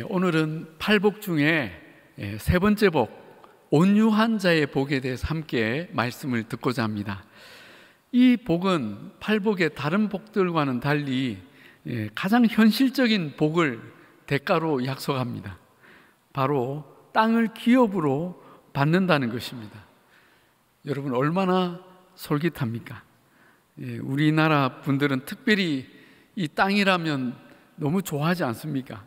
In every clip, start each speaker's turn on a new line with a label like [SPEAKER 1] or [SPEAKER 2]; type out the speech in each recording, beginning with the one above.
[SPEAKER 1] 오늘은 팔복 중에 세 번째 복, 온유한 자의 복에 대해서 함께 말씀을 듣고자 합니다. 이 복은 팔복의 다른 복들과는 달리 가장 현실적인 복을 대가로 약속합니다. 바로 땅을 기업으로 받는다는 것입니다. 여러분, 얼마나 솔깃합니까? 우리나라 분들은 특별히 이 땅이라면 너무 좋아하지 않습니까?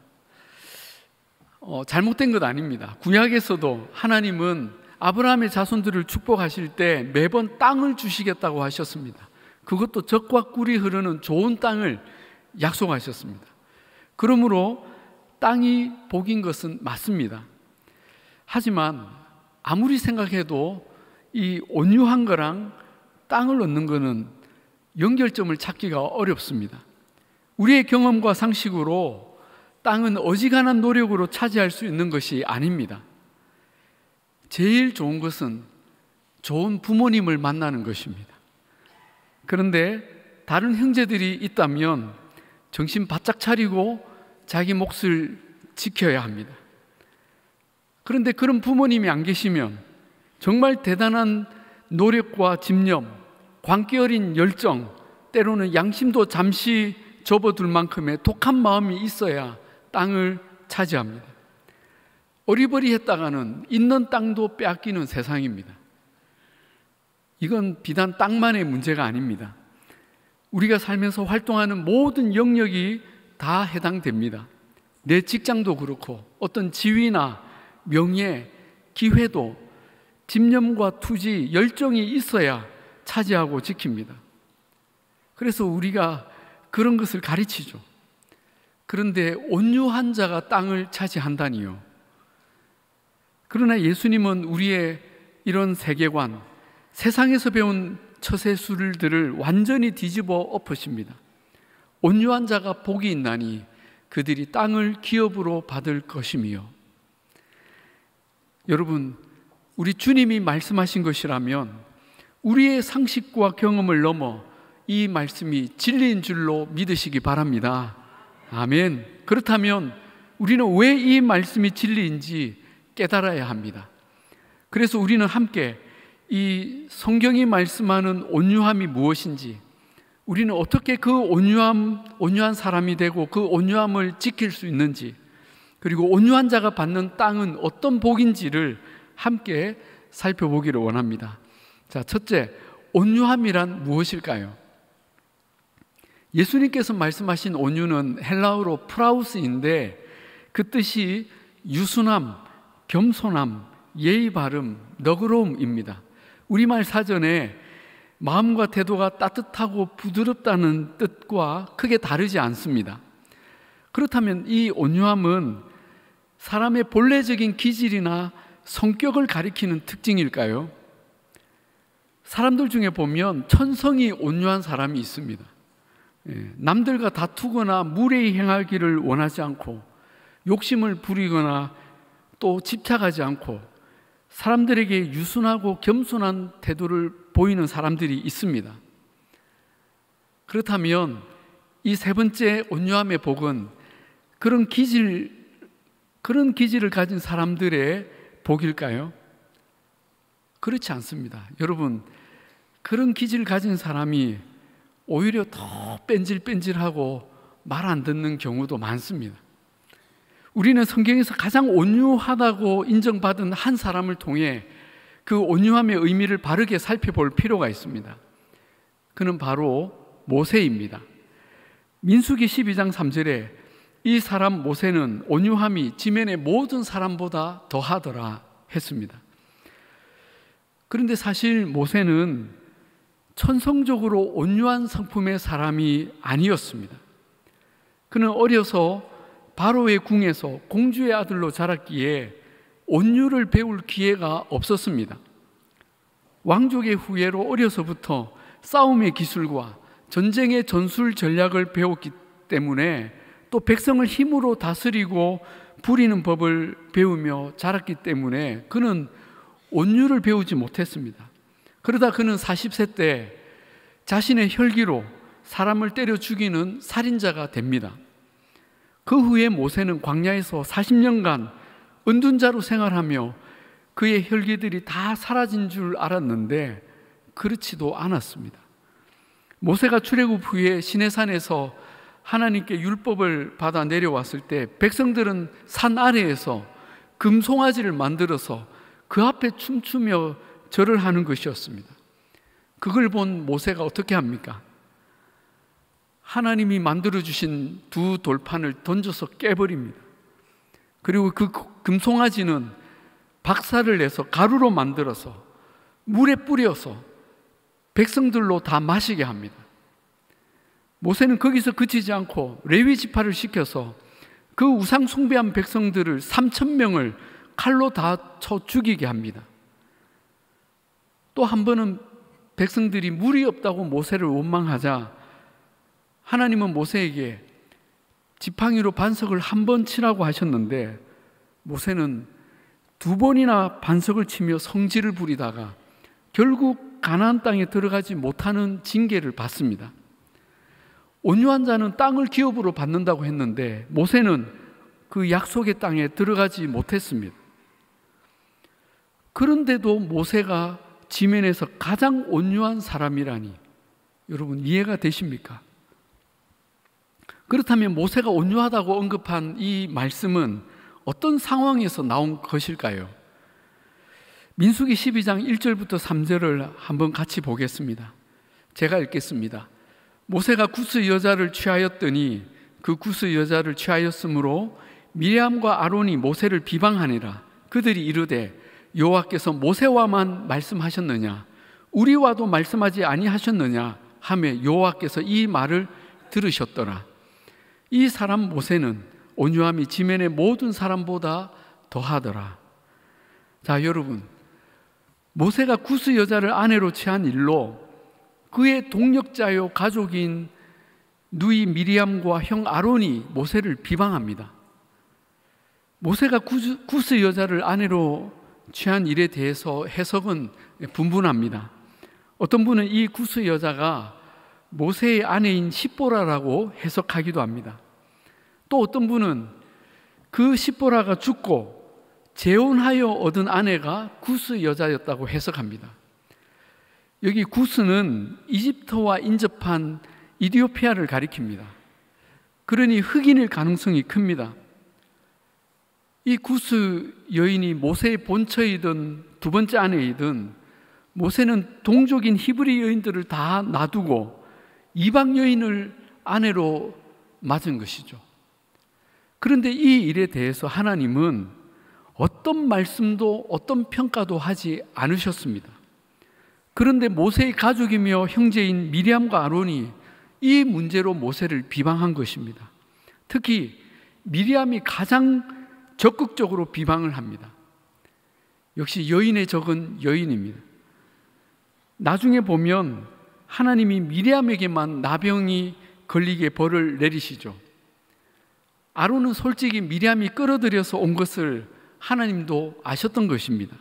[SPEAKER 1] 잘못된 것 아닙니다. 구약에서도 하나님은 아브라함의 자손들을 축복하실 때 매번 땅을 주시겠다고 하셨습니다. 그것도 젖과 꿀이 흐르는 좋은 땅을 약속하셨습니다. 그러므로 땅이 복인 것은 맞습니다. 하지만 아무리 생각해도 이 온유한 거랑 땅을 얻는 거는 연결점을 찾기가 어렵습니다. 우리의 경험과 상식으로 땅은 어지간한 노력으로 차지할 수 있는 것이 아닙니다. 제일 좋은 것은 좋은 부모님을 만나는 것입니다. 그런데 다른 형제들이 있다면 정신 바짝 차리고 자기 몫을 지켜야 합니다. 그런데 그런 부모님이 안 계시면 정말 대단한 노력과 집념, 광기 어린 열정, 때로는 양심도 잠시 접어둘 만큼의 독한 마음이 있어야 땅을 차지합니다. 어리버리했다가는 있는 땅도 빼앗기는 세상입니다. 이건 비단 땅만의 문제가 아닙니다. 우리가 살면서 활동하는 모든 영역이 다 해당됩니다. 내 직장도 그렇고 어떤 지위나 명예, 기회도 집념과 투지, 열정이 있어야 차지하고 지킵니다. 그래서 우리가 그런 것을 가르치죠. 그런데 온유한 자가 땅을 차지한다니요. 그러나 예수님은 우리의 이런 세계관, 세상에서 배운 처세술들을 완전히 뒤집어 엎으십니다. 온유한 자가 복이 있나니 그들이 땅을 기업으로 받을 것이며. 여러분, 우리 주님이 말씀하신 것이라면 우리의 상식과 경험을 넘어 이 말씀이 진리인 줄로 믿으시기 바랍니다. 아멘. 그렇다면 우리는 왜 이 말씀이 진리인지 깨달아야 합니다. 그래서 우리는 함께 이 성경이 말씀하는 온유함이 무엇인지, 우리는 어떻게 그 온유한 사람이 되고 그 온유함을 지킬 수 있는지, 그리고 온유한 자가 받는 땅은 어떤 복인지를 함께 살펴보기를 원합니다. 자, 첫째, 온유함이란 무엇일까요? 예수님께서 말씀하신 온유는 헬라어로 프라우스인데 그 뜻이 유순함, 겸손함, 예의 바름, 너그러움입니다. 우리말 사전에 마음과 태도가 따뜻하고 부드럽다는 뜻과 크게 다르지 않습니다. 그렇다면 이 온유함은 사람의 본래적인 기질이나 성격을 가리키는 특징일까요? 사람들 중에 보면 천성이 온유한 사람이 있습니다. 남들과 다투거나 무례히 행하기를 원하지 않고 욕심을 부리거나 또 집착하지 않고 사람들에게 유순하고 겸손한 태도를 보이는 사람들이 있습니다. 그렇다면 이 세 번째 온유함의 복은 그런 기질을 가진 사람들의 복일까요? 그렇지 않습니다. 여러분, 그런 기질을 가진 사람이 오히려 더 뺀질뺀질하고 말 안 듣는 경우도 많습니다. 우리는 성경에서 가장 온유하다고 인정받은 한 사람을 통해 그 온유함의 의미를 바르게 살펴볼 필요가 있습니다. 그는 바로 모세입니다. 민수기 12장 3절에 이 사람 모세는 온유함이 지면의 모든 사람보다 더하더라 했습니다. 그런데 사실 모세는 천성적으로 온유한 성품의 사람이 아니었습니다. 그는 어려서 바로의 궁에서 공주의 아들로 자랐기에 온유를 배울 기회가 없었습니다. 왕족의 후예로 어려서부터 싸움의 기술과 전쟁의 전술 전략을 배웠기 때문에 또 백성을 힘으로 다스리고 부리는 법을 배우며 자랐기 때문에 그는 온유를 배우지 못했습니다. 그러다 그는 40세 때 자신의 혈기로 사람을 때려 죽이는 살인자가 됩니다. 그 후에 모세는 광야에서 40년간 은둔자로 생활하며 그의 혈기들이 다 사라진 줄 알았는데 그렇지도 않았습니다. 모세가 출애굽 후에 시내산에서 하나님께 율법을 받아 내려왔을 때 백성들은 산 아래에서 금송아지를 만들어서 그 앞에 춤추며 절을 하는 것이었습니다. 그걸 본 모세가 어떻게 합니까? 하나님이 만들어주신 두 돌판을 던져서 깨버립니다. 그리고 그 금송아지는 박살을 내서 가루로 만들어서 물에 뿌려서 백성들로 다 마시게 합니다. 모세는 거기서 그치지 않고 레위 지파를 시켜서 그 우상 숭배한 백성들을 3,000명을 칼로 다 쳐 죽이게 합니다. 또 한 번은 백성들이 물이 없다고 모세를 원망하자 하나님은 모세에게 지팡이로 반석을 한 번 치라고 하셨는데 모세는 2번이나 반석을 치며 성질을 부리다가 결국 가나안 땅에 들어가지 못하는 징계를 받습니다. 온유한 자는 땅을 기업으로 받는다고 했는데 모세는 그 약속의 땅에 들어가지 못했습니다. 그런데도 모세가 지면에서 가장 온유한 사람이라니 여러분 이해가 되십니까? 그렇다면 모세가 온유하다고 언급한 이 말씀은 어떤 상황에서 나온 것일까요? 민수기 12장 1절부터 3절을 한번 같이 보겠습니다. 제가 읽겠습니다. 모세가 구스 여자를 취하였더니 그 구스 여자를 취하였으므로 미리암과 아론이 모세를 비방하니라. 그들이 이르되 여호와께서 모세와만 말씀하셨느냐 우리와도 말씀하지 아니하셨느냐 하며 여호와께서 이 말을 들으셨더라. 이 사람 모세는 온유함이 지면의 모든 사람보다 더하더라. 자, 여러분, 모세가 구스 여자를 아내로 취한 일로 그의 동력자요 가족인 누이 미리암과 형 아론이 모세를 비방합니다. 모세가 구스 여자를 아내로 취한 일에 대해서 해석은 분분합니다. 어떤 분은 이 구스 여자가 모세의 아내인 십보라라고 해석하기도 합니다. 또 어떤 분은 그 십보라가 죽고 재혼하여 얻은 아내가 구스 여자였다고 해석합니다. 여기 구스는 이집트와 인접한 이디오피아를 가리킵니다. 그러니 흑인일 가능성이 큽니다. 이 구스 여인이 모세의 본처이든 두 번째 아내이든 모세는 동족인 히브리 여인들을 다 놔두고 이방 여인을 아내로 맞은 것이죠. 그런데 이 일에 대해서 하나님은 어떤 말씀도 어떤 평가도 하지 않으셨습니다. 그런데 모세의 가족이며 형제인 미리암과 아론이 이 문제로 모세를 비방한 것입니다. 특히 미리암이 가장 적극적으로 비방을 합니다. 역시 여인의 적은 여인입니다. 나중에 보면 하나님이 미리암에게만 나병이 걸리게 벌을 내리시죠. 아론은 솔직히 미리암이 끌어들여서 온 것을 하나님도 아셨던 것입니다.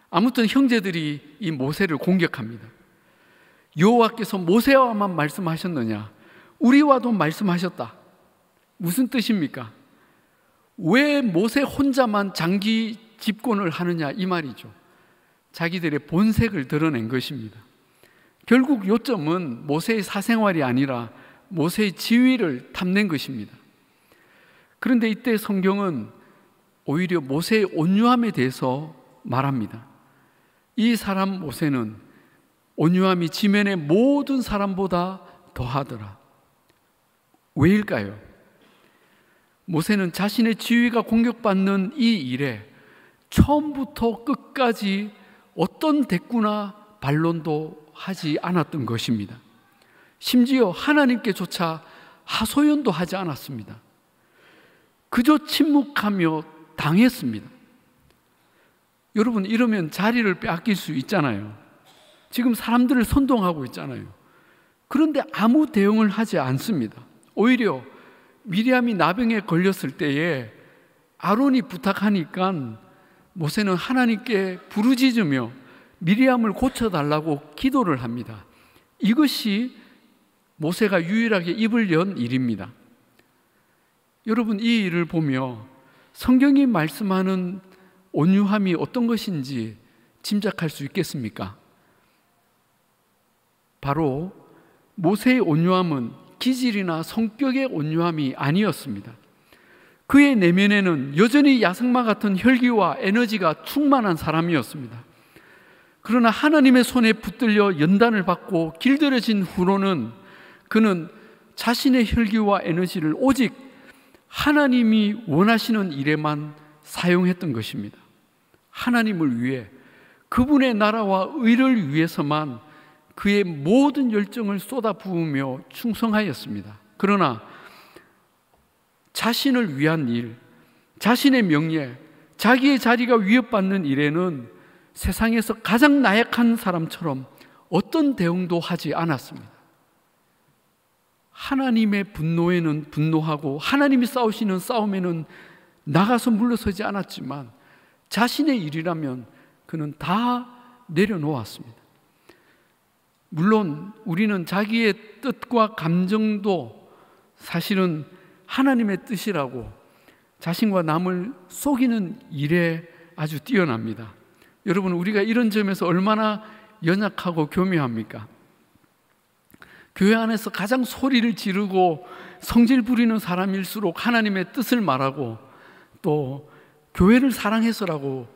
[SPEAKER 1] 아무튼 형제들이 이 모세를 공격합니다. 여호와께서 모세와만 말씀하셨느냐 우리와도 말씀하셨다. 무슨 뜻입니까? 왜 모세 혼자만 장기 집권을 하느냐 이 말이죠. 자기들의 본색을 드러낸 것입니다. 결국 요점은 모세의 사생활이 아니라 모세의 지위를 탐낸 것입니다. 그런데 이때 성경은 오히려 모세의 온유함에 대해서 말합니다. 이 사람 모세는 온유함이 지면의 모든 사람보다 더하더라. 왜일까요? 모세는 자신의 지위가 공격받는 이 일에 처음부터 끝까지 어떤 대꾸나 반론도 하지 않았던 것입니다. 심지어 하나님께조차 하소연도 하지 않았습니다. 그저 침묵하며 당했습니다. 여러분, 이러면 자리를 빼앗길 수 있잖아요. 지금 사람들을 선동하고 있잖아요. 그런데 아무 대응을 하지 않습니다. 오히려 미리암이 나병에 걸렸을 때에 아론이 부탁하니까 모세는 하나님께 부르짖으며 미리암을 고쳐달라고 기도를 합니다. 이것이 모세가 유일하게 입을 연 일입니다. 여러분, 이 일을 보며 성경이 말씀하는 온유함이 어떤 것인지 짐작할 수 있겠습니까? 바로 모세의 온유함은 기질이나 성격의 온유함이 아니었습니다. 그의 내면에는 여전히 야생마 같은 혈기와 에너지가 충만한 사람이었습니다. 그러나 하나님의 손에 붙들려 연단을 받고 길들여진 후로는 그는 자신의 혈기와 에너지를 오직 하나님이 원하시는 일에만 사용했던 것입니다. 하나님을 위해, 그분의 나라와 의를 위해서만 그의 모든 열정을 쏟아부으며 충성하였습니다. 그러나 자신을 위한 일, 자신의 명예, 자기의 자리가 위협받는 일에는 세상에서 가장 나약한 사람처럼 어떤 대응도 하지 않았습니다. 하나님의 분노에는 분노하고 하나님이 싸우시는 싸움에는 나가서 물러서지 않았지만 자신의 일이라면 그는 다 내려놓았습니다. 물론 우리는 자기의 뜻과 감정도 사실은 하나님의 뜻이라고 자신과 남을 속이는 일에 아주 뛰어납니다. 여러분, 우리가 이런 점에서 얼마나 연약하고 교묘합니까? 교회 안에서 가장 소리를 지르고 성질 부리는 사람일수록 하나님의 뜻을 말하고 또 교회를 사랑해서라고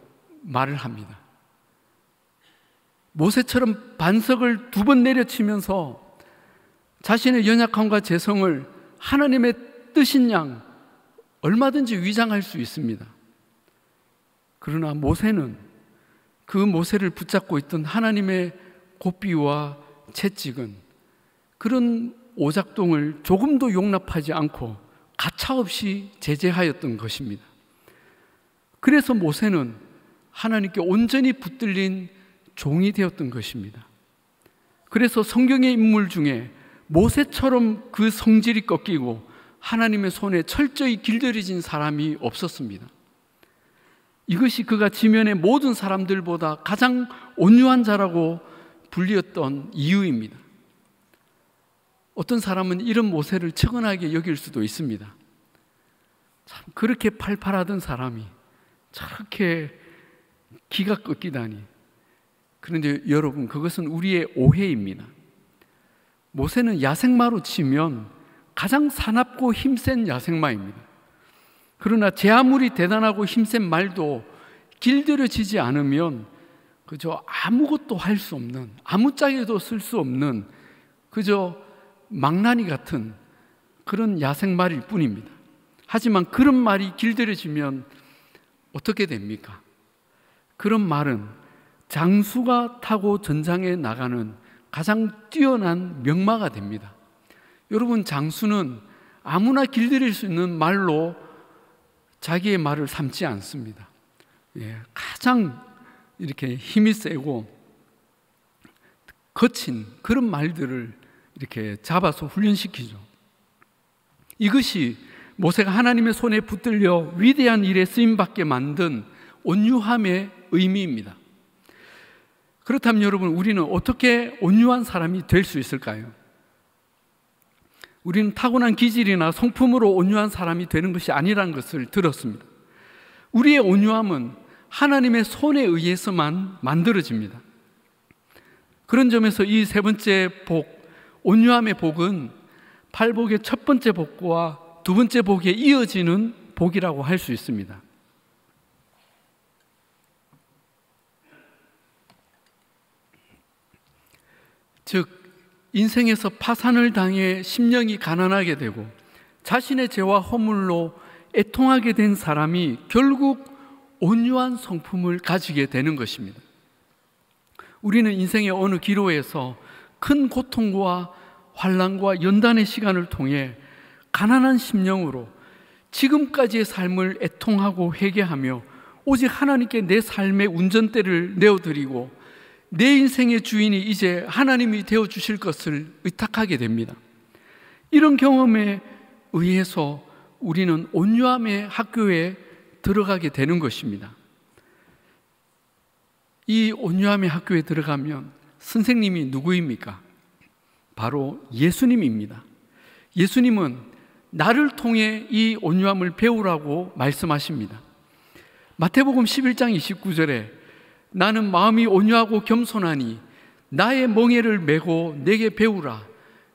[SPEAKER 1] 말을 합니다. 모세처럼 반석을 2번 내려치면서 자신의 연약함과 재성을 하나님의 뜻인 양 얼마든지 위장할 수 있습니다. 그러나 모세는 그 모세를 붙잡고 있던 하나님의 고삐와 채찍은 그런 오작동을 조금도 용납하지 않고 가차없이 제재하였던 것입니다. 그래서 모세는 하나님께 온전히 붙들린 종이 되었던 것입니다. 그래서 성경의 인물 중에 모세처럼 그 성질이 꺾이고 하나님의 손에 철저히 길들여진 사람이 없었습니다. 이것이 그가 지면의 모든 사람들보다 가장 온유한 자라고 불리었던 이유입니다. 어떤 사람은 이런 모세를 측은하게 여길 수도 있습니다. 참 그렇게 팔팔하던 사람이 저렇게 기가 꺾이다니. 그런데 여러분, 그것은 우리의 오해입니다. 모세는 야생마로 치면 가장 사납고 힘센 야생마입니다. 그러나 제 아무리 대단하고 힘센 말도 길들여지지 않으면 그저 아무것도 할 수 없는, 아무짝에도 쓸 수 없는 그저 망나니 같은 그런 야생말일 뿐입니다. 하지만 그런 말이 길들여지면 어떻게 됩니까? 그런 말은 장수가 타고 전장에 나가는 가장 뛰어난 명마가 됩니다. 여러분, 장수는 아무나 길들일 수 있는 말로 자기의 말을 삼지 않습니다. 가장 이렇게 힘이 세고 거친 그런 말들을 이렇게 잡아서 훈련시키죠. 이것이 모세가 하나님의 손에 붙들려 위대한 일에 쓰임받게 만든 온유함의 의미입니다. 그렇다면 여러분, 우리는 어떻게 온유한 사람이 될 수 있을까요? 우리는 타고난 기질이나 성품으로 온유한 사람이 되는 것이 아니라는 것을 들었습니다. 우리의 온유함은 하나님의 손에 의해서만 만들어집니다. 그런 점에서 이 세 번째 복, 온유함의 복은 팔복의 첫 번째 복과 두 번째 복에 이어지는 복이라고 할 수 있습니다. 즉, 인생에서 파산을 당해 심령이 가난하게 되고 자신의 죄와 허물로 애통하게 된 사람이 결국 온유한 성품을 가지게 되는 것입니다. 우리는 인생의 어느 기로에서 큰 고통과 환난과 연단의 시간을 통해 가난한 심령으로 지금까지의 삶을 애통하고 회개하며 오직 하나님께 내 삶의 운전대를 내어드리고 내 인생의 주인이 이제 하나님이 되어주실 것을 의탁하게 됩니다. 이런 경험에 의해서 우리는 온유함의 학교에 들어가게 되는 것입니다. 이 온유함의 학교에 들어가면 선생님이 누구입니까? 바로 예수님입니다. 예수님은 나를 통해 이 온유함을 배우라고 말씀하십니다. 마태복음 11장 29절에 나는 마음이 온유하고 겸손하니 나의 멍에를 메고 내게 배우라.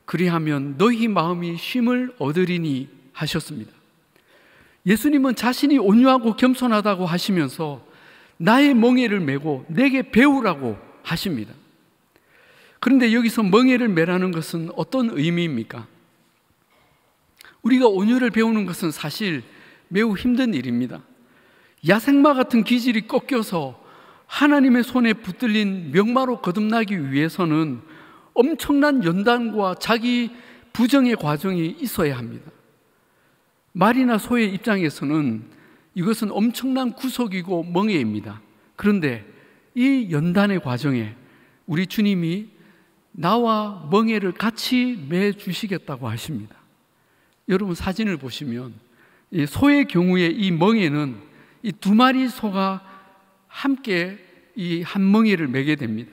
[SPEAKER 1] 그리하면 너희 마음이 쉼을 얻으리니 하셨습니다. 예수님은 자신이 온유하고 겸손하다고 하시면서 나의 멍에를 메고 내게 배우라고 하십니다. 그런데 여기서 멍에를 메라는 것은 어떤 의미입니까? 우리가 온유를 배우는 것은 사실 매우 힘든 일입니다. 야생마 같은 기질이 꺾여서 하나님의 손에 붙들린 명마로 거듭나기 위해서는 엄청난 연단과 자기 부정의 과정이 있어야 합니다. 말이나 소의 입장에서는 이것은 엄청난 구속이고 멍에입니다. 그런데 이 연단의 과정에 우리 주님이 나와 멍에를 같이 매 주시겠다고 하십니다. 여러분 사진을 보시면 이 소의 경우에 이 멍에는 이 두 마리 소가 함께 이 한 멍에를 매게 됩니다.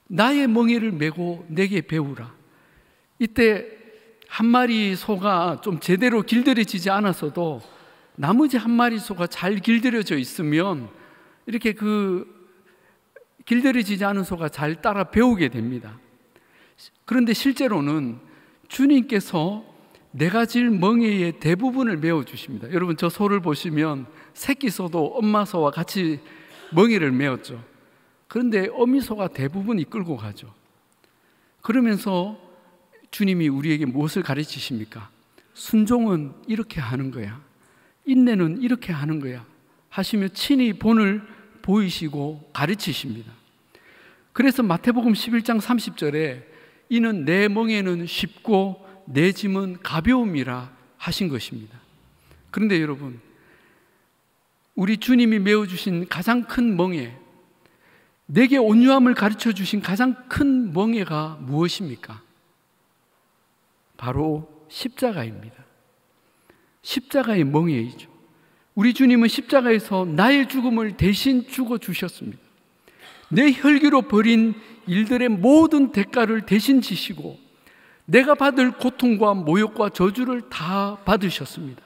[SPEAKER 1] 나의 멍에를 메고 내게 배우라. 이때 한 마리 소가 좀 제대로 길들여지지 않았어도 나머지 한 마리 소가 잘 길들여져 있으면 이렇게 길들여지지 않은 소가 잘 따라 배우게 됩니다. 그런데 실제로는 주님께서 내가 질 멍에의 대부분을 메워주십니다. 여러분 저 소를 보시면 새끼 소도 엄마 소와 같이 멍에를 메었죠. 그런데 어미 소가 대부분 이끌고 가죠. 그러면서 주님이 우리에게 무엇을 가르치십니까? 순종은 이렇게 하는 거야. 인내는 이렇게 하는 거야. 하시며 친히 본을 보이시고 가르치십니다. 그래서 마태복음 11장 30절에 이는 내 멍에는 쉽고 내 짐은 가벼움이라 하신 것입니다. 그런데 여러분, 우리 주님이 메어주신 가장 큰 멍에, 내게 온유함을 가르쳐 주신 가장 큰 멍에가 무엇입니까? 바로 십자가입니다. 십자가의 멍에이죠. 우리 주님은 십자가에서 나의 죽음을 대신 죽어 주셨습니다. 내 혈기로 벌인 일들의 모든 대가를 대신 지시고 내가 받을 고통과 모욕과 저주를 다 받으셨습니다.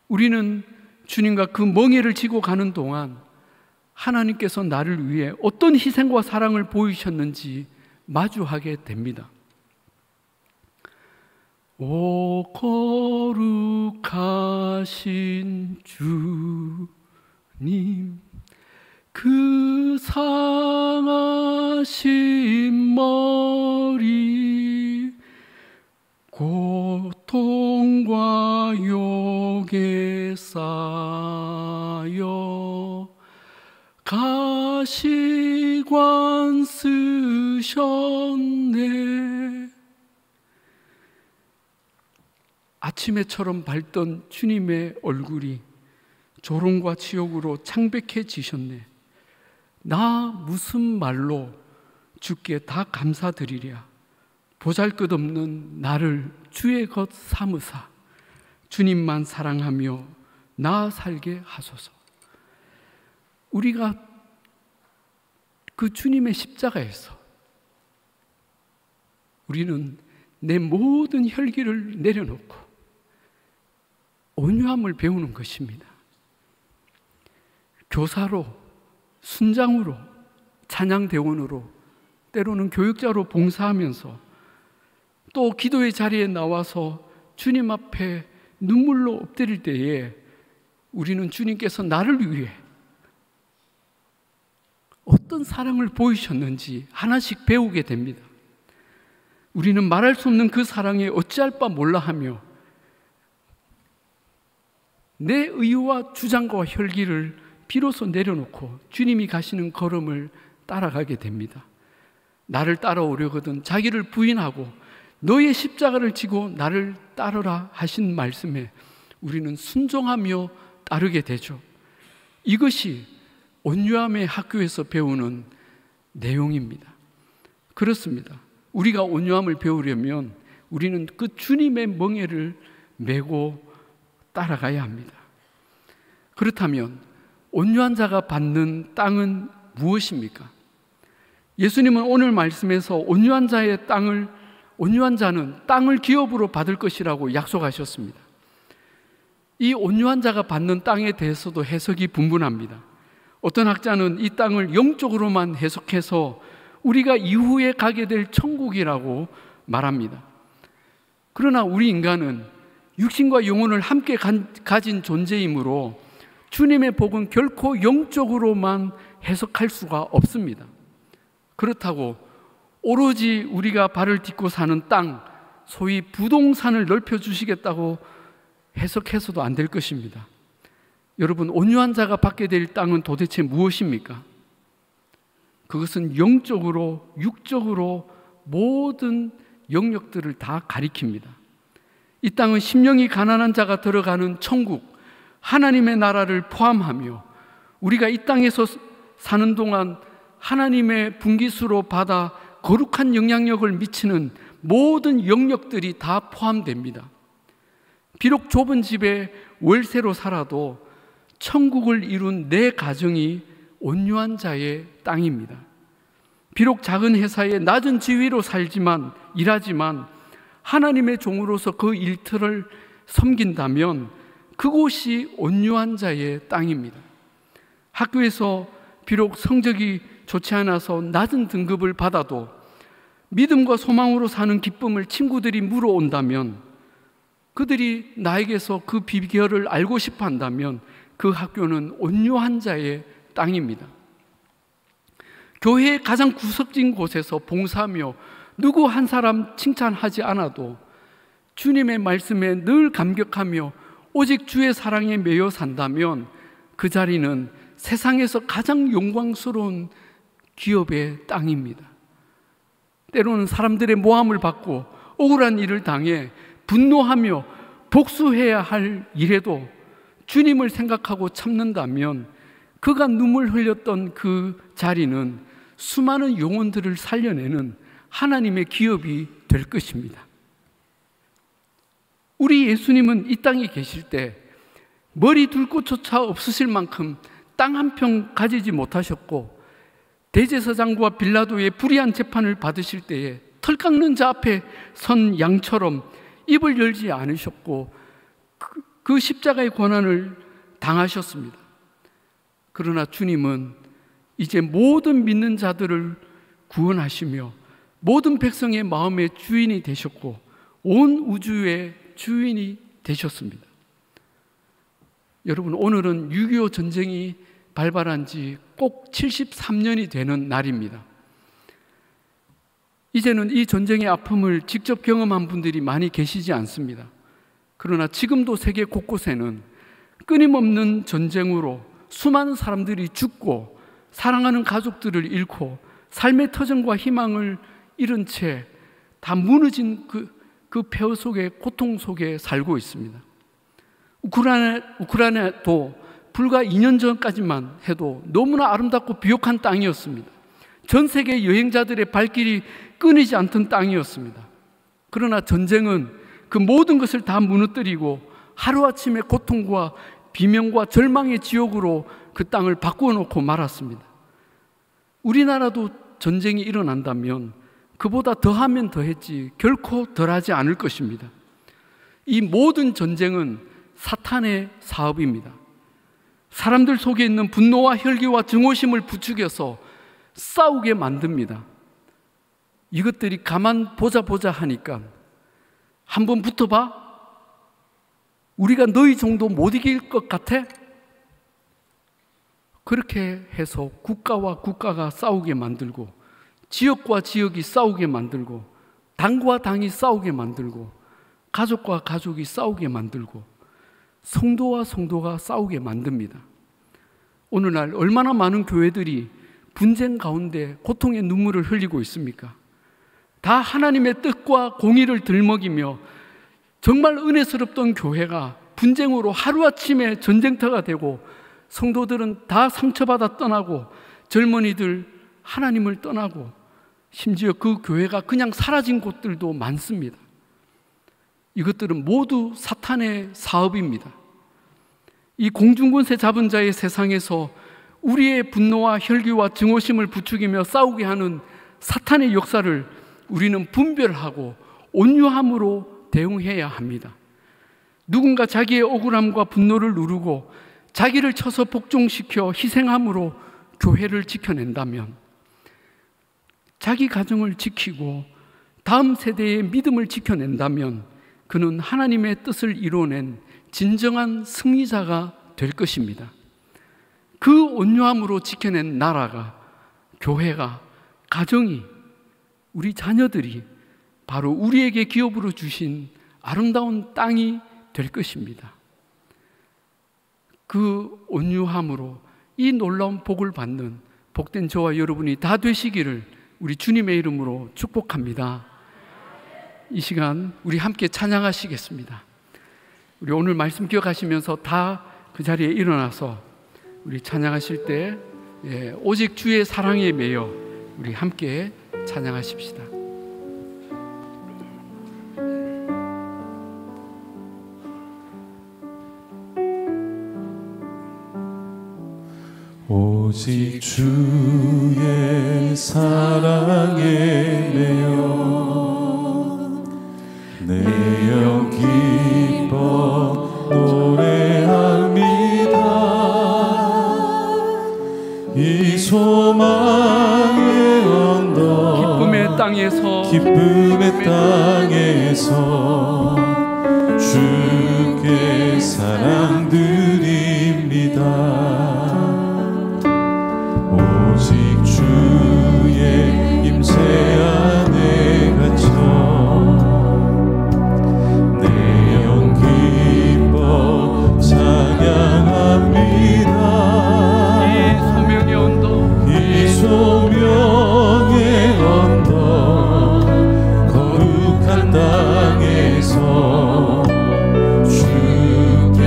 [SPEAKER 1] 우리는 주님과 그 멍에를 지고 가는 동안 하나님께서 나를 위해 어떤 희생과 사랑을 보이셨는지 마주하게 됩니다. 오 거룩하신 주님, 그 상하신 머리 고통과 욕에 쌓여 가시관 쓰셨네. 아침에처럼 밝던 주님의 얼굴이 조롱과 치욕으로 창백해지셨네. 나 무슨 말로 주께 다 감사드리랴. 보잘것없는 나를 주의 것 삼으사 주님만 사랑하며 나 살게 하소서. 우리가 그 주님의 십자가에서 우리는 내 모든 혈기를 내려놓고 온유함을 배우는 것입니다. 교사로, 순장으로, 찬양대원으로, 때로는 교육자로 봉사하면서 또 기도의 자리에 나와서 주님 앞에 눈물로 엎드릴 때에 우리는 주님께서 나를 위해 어떤 사랑을 보이셨는지 하나씩 배우게 됩니다. 우리는 말할 수 없는 그 사랑에 어찌할 바 몰라 하며 내 의와 주장과 혈기를 비로소 내려놓고 주님이 가시는 걸음을 따라가게 됩니다. 나를 따라오려거든 자기를 부인하고 너의 십자가를 지고 나를 따르라 하신 말씀에 우리는 순종하며 따르게 되죠. 이것이 온유함의 학교에서 배우는 내용입니다. 그렇습니다. 우리가 온유함을 배우려면 우리는 그 주님의 멍에를 메고 따라가야 합니다. 그렇다면 온유한 자가 받는 땅은 무엇입니까? 예수님은 오늘 말씀에서 온유한 자의 땅을 온유한 자는 땅을 기업으로 받을 것이라고 약속하셨습니다. 이 온유한 자가 받는 땅에 대해서도 해석이 분분합니다. 어떤 학자는 이 땅을 영적으로만 해석해서 우리가 이후에 가게 될 천국이라고 말합니다. 그러나 우리 인간은 육신과 영혼을 함께 가진 존재이므로 주님의 복은 결코 영적으로만 해석할 수가 없습니다. 그렇다고 오로지 우리가 발을 딛고 사는 땅, 소위 부동산을 넓혀주시겠다고 해석해서도 안 될 것입니다. 여러분, 온유한 자가 받게 될 땅은 도대체 무엇입니까? 그것은 영적으로, 육적으로 모든 영역들을 다 가리킵니다. 이 땅은 심령이 가난한 자가 들어가는 천국, 하나님의 나라를 포함하며 우리가 이 땅에서 사는 동안 하나님의 분깃으로 받아 거룩한 영향력을 미치는 모든 영역들이 다 포함됩니다. 비록 좁은 집에 월세로 살아도 천국을 이룬 내 가정이 온유한 자의 땅입니다. 비록 작은 회사에 낮은 지위로 일하지만 하나님의 종으로서 그 일터를 섬긴다면 그곳이 온유한 자의 땅입니다. 학교에서 비록 성적이 좋지 않아서 낮은 등급을 받아도 믿음과 소망으로 사는 기쁨을 친구들이 물어온다면, 그들이 나에게서 그 비결을 알고 싶어 한다면 그 학교는 온유한 자의 땅입니다. 교회의 가장 구석진 곳에서 봉사하며 누구 한 사람 칭찬하지 않아도 주님의 말씀에 늘 감격하며 오직 주의 사랑에 매여 산다면 그 자리는 세상에서 가장 영광스러운 기업의 땅입니다. 때로는 사람들의 모함을 받고 억울한 일을 당해 분노하며 복수해야 할 일에도 주님을 생각하고 참는다면 그가 눈물 흘렸던 그 자리는 수많은 영혼들을 살려내는 하나님의 기업이 될 것입니다. 우리 예수님은 이 땅에 계실 때 머리 둘 곳조차 없으실 만큼 땅 한 평 가지지 못하셨고, 대제사장과 빌라도의 불의한 재판을 받으실 때에 털 깎는 자 앞에 선 양처럼 입을 열지 않으셨고 그 십자가의 고난을 당하셨습니다. 그러나 주님은 이제 모든 믿는 자들을 구원하시며 모든 백성의 마음의 주인이 되셨고 온 우주의 주인이 되셨습니다. 여러분, 오늘은 6.25 전쟁이 발발한 지 꼭 73년이 되는 날입니다. 이제는 이 전쟁의 아픔을 직접 경험한 분들이 많이 계시지 않습니다. 그러나 지금도 세계 곳곳에는 끊임없는 전쟁으로 수많은 사람들이 죽고 사랑하는 가족들을 잃고 삶의 터전과 희망을 잃은 채 다 무너진 그 폐허 속에, 고통 속에 살고 있습니다. 우크라이나도 불과 2년 전까지만 해도 너무나 아름답고 비옥한 땅이었습니다. 전 세계 여행자들의 발길이 끊이지 않던 땅이었습니다. 그러나 전쟁은 그 모든 것을 다 무너뜨리고 하루아침에 고통과 비명과 절망의 지옥으로 그 땅을 바꾸어 놓고 말았습니다. 우리나라도 전쟁이 일어난다면 그보다 더하면 더했지 결코 덜하지 않을 것입니다. 이 모든 전쟁은 사탄의 사업입니다. 사람들 속에 있는 분노와 혈기와 증오심을 부추겨서 싸우게 만듭니다. 이것들이 가만 보자 하니까 한번 붙어봐? 우리가 너희 정도 못 이길 것 같아? 그렇게 해서 국가와 국가가 싸우게 만들고 지역과 지역이 싸우게 만들고 당과 당이 싸우게 만들고 가족과 가족이 싸우게 만들고 성도와 성도가 싸우게 만듭니다. 오늘날 얼마나 많은 교회들이 분쟁 가운데 고통의 눈물을 흘리고 있습니까? 다 하나님의 뜻과 공의를 들먹이며 정말 은혜스럽던 교회가 분쟁으로 하루아침에 전쟁터가 되고 성도들은 다 상처받아 떠나고 젊은이들 하나님을 떠나고 심지어 그 교회가 그냥 사라진 곳들도 많습니다. 이것들은 모두 사탄의 사업입니다. 이 공중권세 잡은 자의 세상에서 우리의 분노와 혈기와 증오심을 부추기며 싸우게 하는 사탄의 역사를 우리는 분별하고 온유함으로 대응해야 합니다. 누군가 자기의 억울함과 분노를 누르고 자기를 쳐서 복종시켜 희생함으로 교회를 지켜낸다면, 자기 가정을 지키고 다음 세대의 믿음을 지켜낸다면 그는 하나님의 뜻을 이루어낸 진정한 승리자가 될 것입니다. 그 온유함으로 지켜낸 나라가, 교회가, 가정이, 우리 자녀들이 바로 우리에게 기업으로 주신 아름다운 땅이 될 것입니다. 그 온유함으로 이 놀라운 복을 받는 복된 저와 여러분이 다 되시기를 우리 주님의 이름으로 축복합니다. 이 시간 우리 함께 찬양하시겠습니다. 우리 오늘 말씀 기억하시면서 다 그 자리에 일어나서 우리 찬양하실 때 오직 주의 사랑에 매여 우리 함께 찬양하십시다.
[SPEAKER 2] 오직 주의 사랑에 매여 내 영 기뻐 노래합니다. 이 소망의 언덕 기쁨의 땅에서 주께 사랑 드립니다. 오직 주의 임재 안에 갇혀 내 영 기뻐 찬양합니다. 이 소명의 언덕 거룩한 땅에서 주께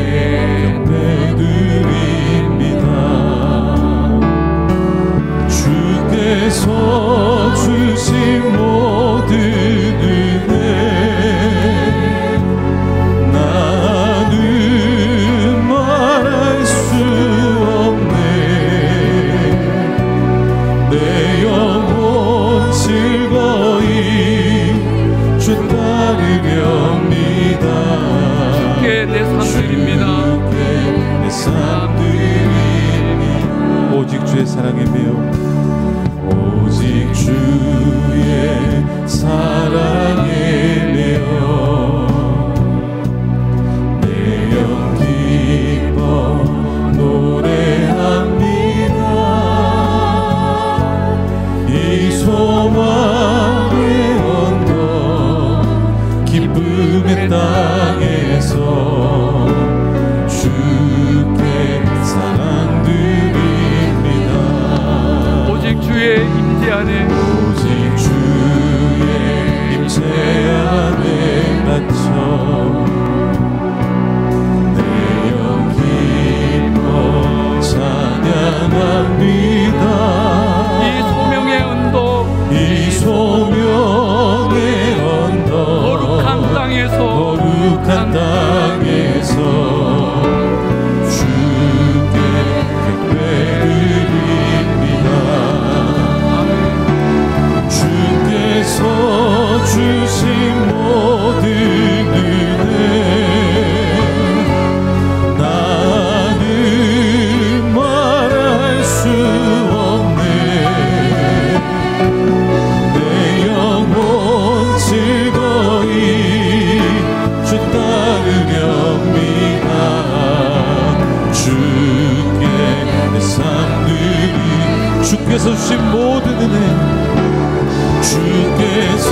[SPEAKER 2] 경배드립니다. 주께서 주신 모든 은혜 나는 말할 수 없네. 내 영혼 즐거이 주 따르렵니다.
[SPEAKER 1] 주께 내 삶 드립니다.
[SPEAKER 2] 내 삶 드립니다. 오직 주의 사랑에 매여 오직 주의 사랑에 매여 내 영 기뻐 노래합니다. 이 소망의 언덕 기쁨의 땅에서 주께 사랑 드립니다.
[SPEAKER 1] 오직 주의 임재 안에
[SPEAKER 2] 오직 주의 임재 안에 갇혀 내 영 기뻐 찬양합니다.
[SPEAKER 1] 이 소명의 언덕
[SPEAKER 2] 이 소명의 언덕
[SPEAKER 1] 거룩한 땅에서
[SPEAKER 2] 주께 경배드립니다. 주께서 주신 모든 은혜 나는 말할 수 없네. 내 영혼 즐거이 주 따르렵니다. 주께 내 삶 드리 주께서 주신 모든 은혜 주께서